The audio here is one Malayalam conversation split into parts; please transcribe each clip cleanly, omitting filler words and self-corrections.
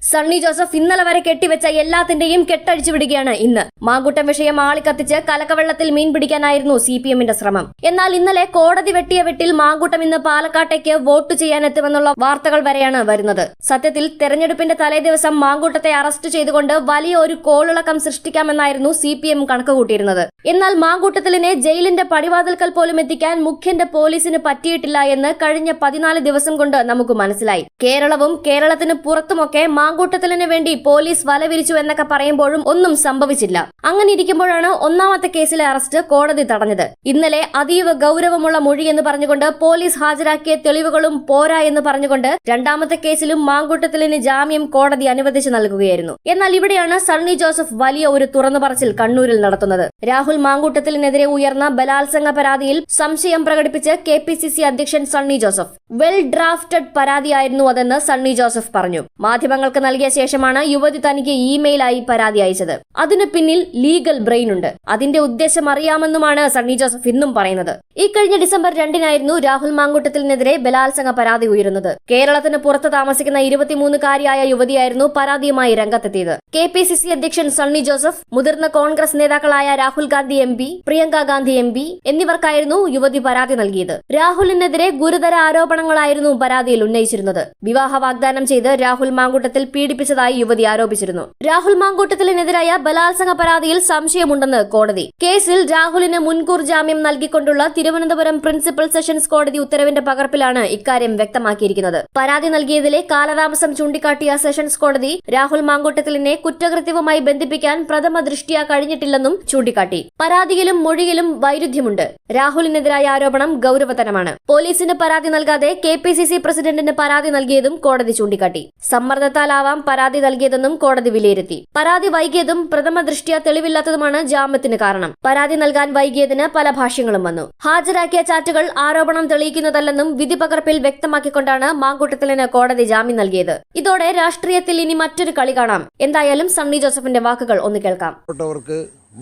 സണ്ണി ജോസഫ് ഇന്നലെ വരെ കെട്ടിവെച്ച എല്ലാത്തിന്റെയും കെട്ടഴിച്ചു വിടുകയാണ് ഇന്ന്. മാങ്കൂട്ടം വിഷയം ആളിക്കത്തിച്ച് കലക്കവെള്ളത്തിൽ മീൻ പിടിക്കാനായിരുന്നു CPMന്റെ ശ്രമം. എന്നാൽ ഇന്നലെ കോടതി വെട്ടിയ വെട്ടിൽ മാങ്കൂട്ടം ഇന്ന് പാലക്കാട്ടേക്ക് വോട്ട് ചെയ്യാനെത്തുമെന്നുള്ള വാർത്തകൾ വരെയാണ് വരുന്നത്. സത്യത്തിൽ തെരഞ്ഞെടുപ്പിന്റെ തലേദിവസം മാങ്കൂട്ടത്തെ അറസ്റ്റ് ചെയ്തുകൊണ്ട് വലിയ ഒരു കോളിളക്കം സൃഷ്ടിക്കാമെന്നായിരുന്നു CPM കണക്കുകൂട്ടിയിരുന്നത്. എന്നാൽ മാങ്കൂട്ടത്തിലിനെ ജയിലിന്റെ പടിവാതിൽക്കൽ പോലും എത്തിക്കാൻ മുഖ്യന്റെ പോലീസിന് പറ്റിയിട്ടില്ല എന്ന് കഴിഞ്ഞ 14 ദിവസം കൊണ്ട് നമുക്ക് മനസ്സിലായി. കേരളവും കേരളത്തിന് പുറത്തുമൊക്കെ മാങ്കൂട്ടത്തിലിന് വേണ്ടി പോലീസ് വലവിരിച്ചു എന്നൊക്കെ പറയുമ്പോഴും ഒന്നും സംഭവിച്ചില്ല. അങ്ങനെ ഇരിക്കുമ്പോഴാണ് ഒന്നാമത്തെ കേസിലെ അറസ്റ്റ് കോടതി തടഞ്ഞത്. ഇന്നലെ അതീവ ഗൗരവമുള്ള മൊഴി എന്ന് പറഞ്ഞുകൊണ്ട് പോലീസ് ഹാജരാക്കിയ തെളിവുകളും പോരാ എന്ന് പറഞ്ഞുകൊണ്ട് രണ്ടാമത്തെ കേസിലും മാങ്കൂട്ടത്തിലിന് ജാമ്യം കോടതി അനുവദിച്ചു നൽകുകയായിരുന്നു. എന്നാൽ ഇവിടെയാണ് സണ്ണി ജോസഫ് വലിയ ഒരു തുറന്നുപറച്ചിൽ കണ്ണൂരിൽ നടത്തുന്നത്. രാഹുൽ മാങ്കൂട്ടത്തിലിനെതിരെ ഉയർന്ന ബലാത്സംഗ പരാതിയിൽ സംശയം പ്രകടിപ്പിച്ച് KPCC അധ്യക്ഷൻ സണ്ണി ജോസഫ് വെൽ ഡ്രാഫ്റ്റഡ് പരാതിയായിരുന്നു അതെന്ന് സണ്ണി ജോസഫ് പറഞ്ഞു. മാധ്യമങ്ങൾക്ക് നൽകിയ ശേഷമാണ് യുവതി തനിക്ക് ഇമെയിലായി പരാതി അയച്ചത്. അതിന് പിന്നിൽ ലീഗൽ ബ്രെയിൻ ഉണ്ട്. അതിന്റെ ഉദ്ദേശം അറിയാമെന്നുമാണ് സണ്ണി ജോസഫ് ഇന്നും പറയുന്നത്. ഇക്കഴിഞ്ഞ ഡിസംബർ 2-നായിരുന്നു രാഹുൽ മാങ്കൂട്ടത്തിനെതിരെ ബലാത്സംഗ പരാതി ഉയരുന്നത്. കേരളത്തിന് പുറത്ത് താമസിക്കുന്ന 23-കാരിയായ യുവതിയായിരുന്നു പരാതിയുമായി രംഗത്തെത്തിയത്. KPCC അധ്യക്ഷൻ സണ്ണി ജോസഫ്, മുതിർന്ന കോൺഗ്രസ് നേതാക്കളായ രാഹുൽ ഗാന്ധി MP, പ്രിയങ്ക ഗാന്ധി MP എന്നിവർക്കായിരുന്നു യുവതി പരാതി നൽകിയത്. രാഹുലിനെതിരെ ഗുരുതര ആരോപണങ്ങളായിരുന്നു പരാതിയിൽ ഉന്നയിച്ചിരുന്നത്. വിവാഹ വാഗ്ദാനം ചെയ്ത് രാഹുൽ മാങ്കൂട്ടത്തിൽ പീഡിപ്പിച്ചതായി യുവതി ആരോപിച്ചിരുന്നു. രാഹുൽ മാങ്കൂട്ടത്തിനെതിരായ ബലാത്സംഗ പരാതിയിൽ സംശയമുണ്ടെന്ന് കോടതി. കേസിൽ രാഹുലിന് മുൻകൂർ ജാമ്യം നൽകിക്കൊണ്ടുള്ള തിരുവനന്തപുരം പ്രിൻസിപ്പൽ സെഷൻസ് കോടതി ഉത്തരവിന്റെ പകർപ്പിലാണ് ഇക്കാര്യം വ്യക്തമാക്കിയിരിക്കുന്നത്. പരാതി നൽകിയതിലെ കാലതാമസം ചൂണ്ടിക്കാട്ടിയ സെഷൻസ് കോടതി രാഹുൽ മാങ്കൂട്ടത്തിലിനെ കുറ്റകൃത്യവുമായി ബന്ധിപ്പിക്കാൻ പ്രഥമ ദൃഷ്ട്യാ കഴിഞ്ഞിട്ടില്ലെന്നും ചൂണ്ടിക്കാട്ടി. പരാതിയിലും മൊഴിയിലും വൈരുദ്ധ്യമുണ്ട്. രാഹുലിനെതിരായ ആരോപണം ഗൗരവതരമാണ്. പോലീസിന് പരാതി നൽകാതെ KPCC പ്രസിഡന്റിന് പരാതി നൽകിയതും കോടതി ചൂണ്ടിക്കാട്ടി. സമ്മർദ്ദത്താലാവാം പരാതി നൽകിയതെന്നും കോടതി വിലയിരുത്തി. പരാതി വൈകിയതും പ്രഥമ ദൃഷ്ട്യാ തെളിവില്ലാത്തതുമാണ് ജാമ്യത്തിന് കാരണം. പരാതി നൽകാൻ വൈകിയതിന് പല ഭാഷ്യങ്ങളും വന്നു. ഹാജരാക്കിയ ചാറ്റുകൾ ആരോപണം തെളിയിക്കുന്നതല്ലെന്നും വിധി പകർപ്പിൽ വ്യക്തമാക്കിക്കൊണ്ടാണ് മാങ്കൂട്ടത്തിലിന് കോടതി ജാമ്യം നൽകിയത്. ഇതോടെ രാഷ്ട്രീയത്തിൽ ഇനി മറ്റൊരു കളി കാണാം. എന്തായാലും സണ്ണി ജോസഫിന്റെ വാക്കുകൾ ഒന്ന് കേൾക്കാം.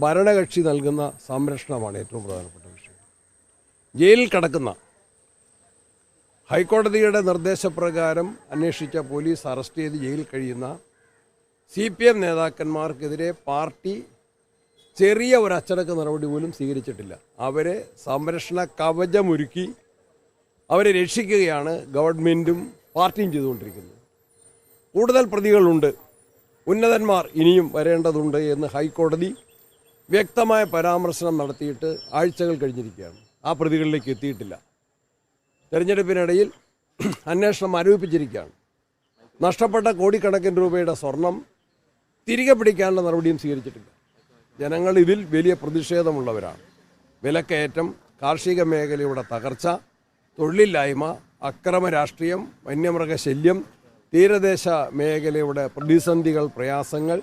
ഭരണകക്ഷി നൽകുന്ന സംരക്ഷണമാണ് ഏറ്റവും പ്രധാനപ്പെട്ട വിഷയം. ജയിലിൽ കിടക്കുന്ന ഹൈക്കോടതിയുടെ നിർദ്ദേശപ്രകാരം അന്വേഷിച്ച പോലീസ് അറസ്റ്റ് ചെയ്ത് ജയിലിൽ കഴിയുന്ന CPM നേതാക്കന്മാർക്കെതിരെ പാർട്ടി ചെറിയ ഒരു അച്ചടക്ക നടപടി പോലും സ്വീകരിച്ചിട്ടില്ല. അവരെ സംരക്ഷണ കവചമൊരുക്കി അവരെ രക്ഷിക്കുകയാണ് ഗവൺമെൻറ്റും പാർട്ടിയും ചെയ്തുകൊണ്ടിരിക്കുന്നത്. കൂടുതൽ പ്രതികളുണ്ട്, ഉന്നതന്മാർ ഇനിയും വരേണ്ടതുണ്ട് എന്ന് ഹൈക്കോടതി വ്യക്തമായ പരാമർശനം നടത്തിയിട്ട് ആഴ്ചകൾ കഴിഞ്ഞിരിക്കുകയാണ്. ആ പ്രതികളിലേക്ക് എത്തിയിട്ടില്ല. തെരഞ്ഞെടുപ്പിനിടയിൽ അന്വേഷണം ആരോപിച്ചിരിക്കുകയാണ്. നഷ്ടപ്പെട്ട കോടിക്കണക്കിന് രൂപയുടെ സ്വർണം തിരികെ പിടിക്കാനുള്ള നടപടിയും സ്വീകരിച്ചിട്ടില്ല. ജനങ്ങൾ ഇതിൽ വലിയ പ്രതിഷേധമുള്ളവരാണ്. വിലക്കയറ്റം, കാർഷിക മേഖലയുടെ തകർച്ച, തൊഴിലില്ലായ്മ, അക്രമ രാഷ്ട്രീയം, വന്യമൃഗശല്യം, തീരദേശ മേഖലയുടെ പ്രതിസന്ധികൾ, പ്രയാസങ്ങൾ,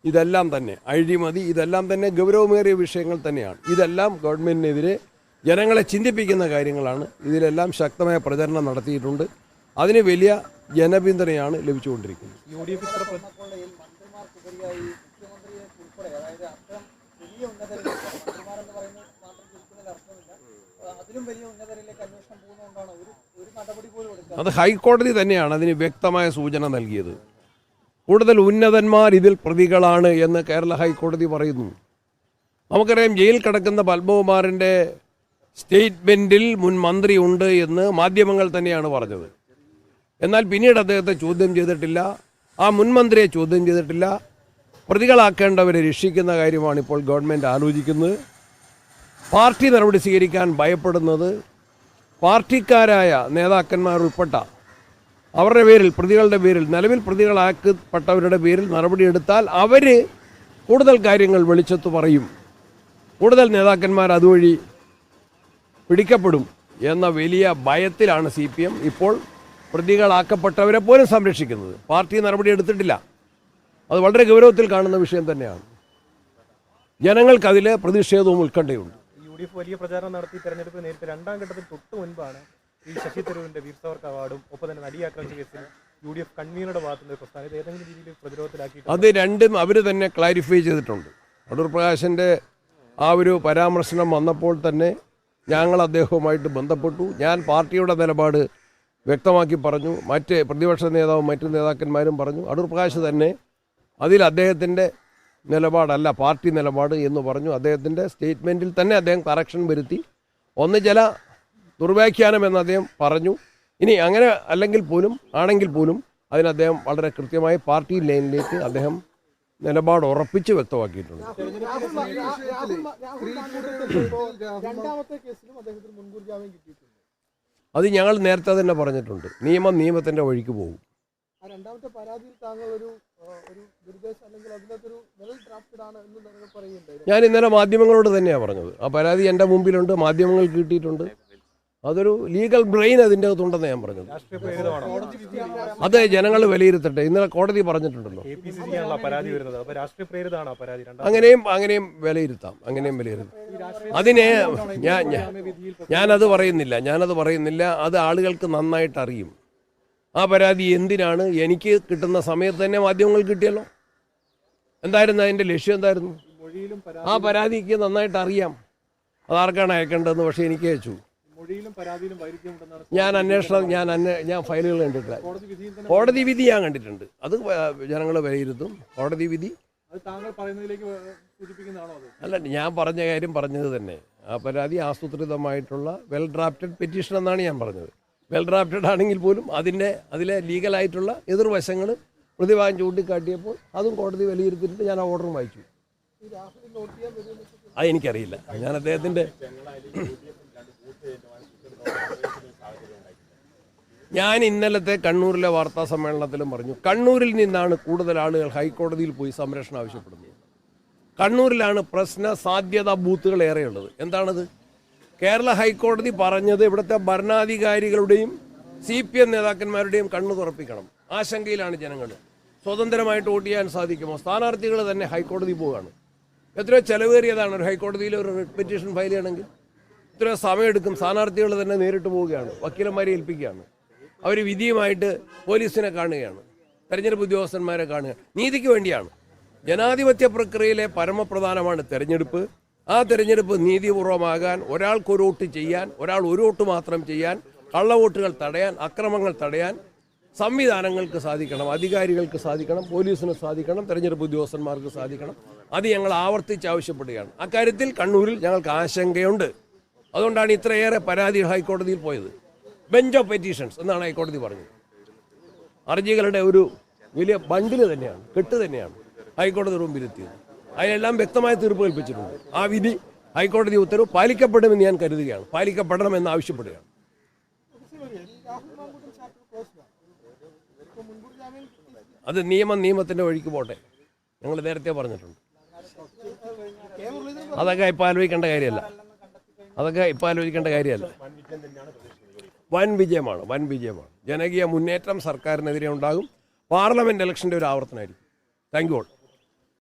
ഇതെല്ലാം തന്നെ അഴിമതി, ഇതെല്ലാം തന്നെ ഗൗരവമേറിയ വിഷയങ്ങൾ തന്നെയാണ്. ഇതെല്ലാം ഗവൺമെൻറ്റിനെതിരെ ജനങ്ങളെ ചിന്തിപ്പിക്കുന്ന കാര്യങ്ങളാണ്. ഇതിലെല്ലാം ശക്തമായ പ്രചരണം നടത്തിയിട്ടുണ്ട്. അതിന് വലിയ ജനപിന്തുണയാണ് ലഭിച്ചുകൊണ്ടിരിക്കുന്നത്. അത് ഹൈക്കോടതി തന്നെയാണ് അതിന് വ്യക്തമായ സൂചന നൽകിയത്. കൂടുതൽ ഉന്നതന്മാർ ഇതിൽ പ്രതികളാണ് എന്ന് കേരള ഹൈക്കോടതി പറയുന്നു. നമുക്കറിയാം, ജയിൽ കിടക്കുന്ന പത്മകുമാറിൻ്റെ സ്റ്റേറ്റ്മെൻറ്റിൽ മുൻ മന്ത്രി ഉണ്ട് എന്ന് മാധ്യമങ്ങൾ തന്നെയാണ് പറഞ്ഞത്. എന്നാൽ പിന്നീട് അദ്ദേഹത്തെ ചോദ്യം ചെയ്തിട്ടില്ല, ആ മുൻ മന്ത്രിയെ ചോദ്യം ചെയ്തിട്ടില്ല. പ്രതികളാക്കേണ്ടവരെ രക്ഷിക്കുന്ന കാര്യമാണ് ഇപ്പോൾ ഗവൺമെൻറ് ആലോചിക്കുന്നത്. പാർട്ടി നടപടി സ്വീകരിക്കാൻ ഭയപ്പെടുന്നത് പാർട്ടിക്കാരായ നേതാക്കന്മാർ ഉൾപ്പെട്ട അവരുടെ പേരിൽ, പ്രതികളുടെ പേരിൽ, നിലവിൽ പ്രതികളാക്കപ്പെട്ടവരുടെ പേരിൽ നടപടിയെടുത്താൽ അവർ കൂടുതൽ കാര്യങ്ങൾ വെളിച്ചത്ത് പറയും, കൂടുതൽ നേതാക്കന്മാർ അതുവഴി പിടിക്കപ്പെടും എന്ന വലിയ ഭയത്തിലാണ് CPM ഇപ്പോൾ പ്രതികളാക്കപ്പെട്ടവരെ പോലും സംരക്ഷിക്കുന്നത്. പാർട്ടി നടപടി എടുത്തിട്ടില്ല. അത് വളരെ ഗൗരവത്തിൽ കാണുന്ന വിഷയം തന്നെയാണ്. ജനങ്ങൾക്കതിൽ പ്രതിഷേധവും ഉത്കണ്ഠയുണ്ട്. UDF വലിയ പ്രചാരണം നടത്തി തെരഞ്ഞെടുപ്പ് നേരിട്ട് രണ്ടാം ഘട്ടത്തിൽ തൊട്ട് മുൻപാണ് ഈ ശശി തരൂരിന്റെ വീർ സവർക്കർ അവാർഡും ഒപ്പം തന്നെ നടിയാക്രമിച്ച കേസിൽ UDF കൺവീനറുടെ ഭാഗത്തുനിന്ന് പ്രസ്ഥാനം ഇത് ഏതെങ്കിലും രീതിയിൽ പ്രതിരോധത്തിലാക്കി അത് രണ്ടും അവർ തന്നെ ക്ലാരിഫൈ ചെയ്തിട്ടുണ്ട്. അടൂർ പ്രകാശിൻ്റെ ആ ഒരു പരാമർശനം വന്നപ്പോൾ തന്നെ ഞങ്ങൾ അദ്ദേഹവുമായിട്ട് ബന്ധപ്പെട്ടു. ഞാൻ പാർട്ടിയുടെ നിലപാട് വ്യക്തമാക്കി പറഞ്ഞു. മറ്റ് പ്രതിപക്ഷ നേതാവും മറ്റു നേതാക്കന്മാരും പറഞ്ഞു. അടൂർ പ്രകാശ് തന്നെ അതിൽ അദ്ദേഹത്തിൻ്റെ നിലപാടല്ല പാർട്ടി നിലപാട് എന്ന് പറഞ്ഞു. അദ്ദേഹത്തിൻ്റെ സ്റ്റേറ്റ്മെൻറ്റിൽ തന്നെ അദ്ദേഹം കറക്ഷൻ വരുത്തി. ഒന്ന് ചില ദുർവ്യാഖ്യാനം എന്ന് അദ്ദേഹം പറഞ്ഞു. ഇനി അങ്ങനെ ആണെങ്കിൽ പോലും അതിന് അദ്ദേഹം വളരെ കൃത്യമായി പാർട്ടി ലൈനിലേക്ക് അദ്ദേഹം നിലപാട് ഉറപ്പിച്ച് വ്യക്തമാക്കിയിട്ടുണ്ട്. അത് ഞങ്ങൾ നേരത്തെ തന്നെ പറഞ്ഞിട്ടുണ്ട്. നിയമത്തിൻ്റെ വഴിക്ക് പോകും. ഞാൻ ഇന്നലെ മാധ്യമങ്ങളോട് തന്നെയാണ് പറഞ്ഞത്. ആ പരാതി എൻ്റെ മുമ്പിലുണ്ട്, മാധ്യമങ്ങൾ കിട്ടിയിട്ടുണ്ട്. അതൊരു ലീഗൽ ബ്രെയിൻ അതിൻ്റെ അകത്തുണ്ടെന്ന് ഞാൻ പറഞ്ഞത്. അത് ജനങ്ങൾ വിലയിരുത്തട്ടെ. ഇന്നലെ കോടതി പറഞ്ഞിട്ടുണ്ടല്ലോ. അങ്ങനെയും വിലയിരുത്താം. അതിനെ ഞാനത് പറയുന്നില്ല. അത് ആളുകൾക്ക് നന്നായിട്ട് അറിയും. ആ പരാതി എന്തിനാണ് എനിക്ക് കിട്ടുന്ന സമയത്ത് തന്നെ മാധ്യമങ്ങൾ കിട്ടിയല്ലോ. എന്തായിരുന്നു അതിൻ്റെ ലക്ഷ്യം? എന്തായിരുന്നു? ആ പരാതിക്ക് നന്നായിട്ട് അറിയാം അതാർക്കാണ് അയക്കേണ്ടതെന്ന്. പക്ഷേ എനിക്ക് അയച്ചു. ഞാൻ ഫയലുകൾ കണ്ടിട്ടില്ല. കോടതി വിധി ഞാൻ കണ്ടിട്ടുണ്ട്. അത് ജനങ്ങൾ വിലയിരുത്തും. കോടതി വിധി അല്ല, ഞാൻ പറഞ്ഞ കാര്യം പറഞ്ഞത് തന്നെ. ആ പരാതി ആസൂത്രിതമായിട്ടുള്ള വെൽ ഡ്രാഫ്റ്റഡ് പെറ്റീഷൻ എന്നാണ് ഞാൻ പറഞ്ഞത്. വെൽ ഡ്രാഫ്റ്റഡ് ആണെങ്കിൽ പോലും അതിലെ ലീഗലായിട്ടുള്ള എതിർവശങ്ങൾ പ്രതിഭാഗം ചൂണ്ടിക്കാട്ടിയപ്പോൾ അതും കോടതി വിലയിരുത്തിയിട്ട് ഞാൻ ആ ഓർഡറും വായിച്ചു. അതെനിക്കറിയില്ല. ഞാൻ അദ്ദേഹത്തിൻ്റെ ഞാൻ ഇന്നലത്തെ കണ്ണൂരിലെ വാർത്താ സമ്മേളനത്തിലും പറഞ്ഞു, കണ്ണൂരിൽ നിന്നാണ് കൂടുതൽ ആളുകൾ ഹൈക്കോടതിയിൽ പോയി സംരക്ഷണം ആവശ്യപ്പെടുന്നത്. കണ്ണൂരിലാണ് പ്രശ്ന സാധ്യത ബൂത്തുകൾ ഏറെയുള്ളത്. എന്താണത്? കേരള ഹൈക്കോടതി പറഞ്ഞത് ഇവിടുത്തെ ഭരണാധികാരികളുടെയും CPM നേതാക്കന്മാരുടെയും കണ്ണു തുറപ്പിക്കണം. ആശങ്കയിലാണ് ജനങ്ങൾ. സ്വതന്ത്രമായിട്ട് വോട്ട് ചെയ്യാൻ സാധിക്കുമോ? സ്ഥാനാർത്ഥികൾ തന്നെ ഹൈക്കോടതി പോവുകയാണ്. എത്രയോ ചെലവേറിയതാണ് ഒരു ഹൈക്കോടതിയിൽ ഒരു റിട്ട് പെറ്റീഷൻ ഫയൽ ചെയ്യണമെങ്കിൽ. എത്രയോ സമയമെടുക്കും. സ്ഥാനാർത്ഥികൾ തന്നെ നേരിട്ട് പോവുകയാണ്, വക്കീലന്മാരെ ഏൽപ്പിക്കുകയാണ്. അവർ വിധിയുമായിട്ട് പോലീസിനെ കാണുകയാണ്, തെരഞ്ഞെടുപ്പ് ഉദ്യോഗസ്ഥന്മാരെ കാണുക. നീതിക്ക് വേണ്ടിയാണ്. ജനാധിപത്യ പ്രക്രിയയിലെ പരമപ്രധാനമാണ് തെരഞ്ഞെടുപ്പ്. ആ തെരഞ്ഞെടുപ്പ് നീതിപൂർവമാകാൻ, ഒരാൾക്കൊരു വോട്ട് ചെയ്യാൻ, ഒരാൾ ഒരു വോട്ട് മാത്രം ചെയ്യാൻ, കള്ളവോട്ടുകൾ തടയാൻ, അക്രമങ്ങൾ തടയാൻ സംവിധാനങ്ങൾക്ക് സാധിക്കണം, അധികാരികൾക്ക് സാധിക്കണം, പോലീസിന് സാധിക്കണം, തെരഞ്ഞെടുപ്പ് ഉദ്യോഗസ്ഥന്മാർക്ക് സാധിക്കണം. അത് ഞങ്ങൾ ആവർത്തിച്ച് ആവശ്യപ്പെടുകയാണ്. അക്കാര്യത്തിൽ കണ്ണൂരിൽ ഞങ്ങൾക്ക് ആശങ്കയുണ്ട്. അതുകൊണ്ടാണ് ഇത്രയേറെ പരാതി ഹൈക്കോടതിയിൽ പോയത്. ബെഞ്ച് ഓഫ് പെറ്റീഷൻസ് എന്നാണ് ഹൈക്കോടതി പറഞ്ഞത്. ഹർജികളുടെ ഒരു വലിയ ബണ്ടിൽ തന്നെയാണ്, കെട്ട് തന്നെയാണ് ഹൈക്കോടതി മുമ്പിലെത്തിയത്. അതിലെല്ലാം വ്യക്തമായ തീർപ്പ് കൽപ്പിച്ചിട്ടുണ്ട്. ആ വിധി, ഹൈക്കോടതി ഉത്തരവ് പാലിക്കപ്പെടുമെന്ന് ഞാൻ കരുതുകയാണ്. പാലിക്കപ്പെടണമെന്ന് ആവശ്യപ്പെടുകയാണ്. അത് നിയമത്തിൻ്റെ വഴിക്ക് പോട്ടെ. ഞങ്ങൾ നേരത്തെ പറഞ്ഞിട്ടുണ്ട്. അതൊക്കെ ഇപ്പോൾ ആലോചിക്കേണ്ട കാര്യമല്ല. വൻ വിജയമാണ്. ജനകീയ മുന്നേറ്റം സർക്കാരിനെതിരെ ഉണ്ടാകും. പാർലമെന്റ് ഇലക്ഷൻ്റെ ഒരു ആവർത്തനമായിരിക്കും. Thank you all.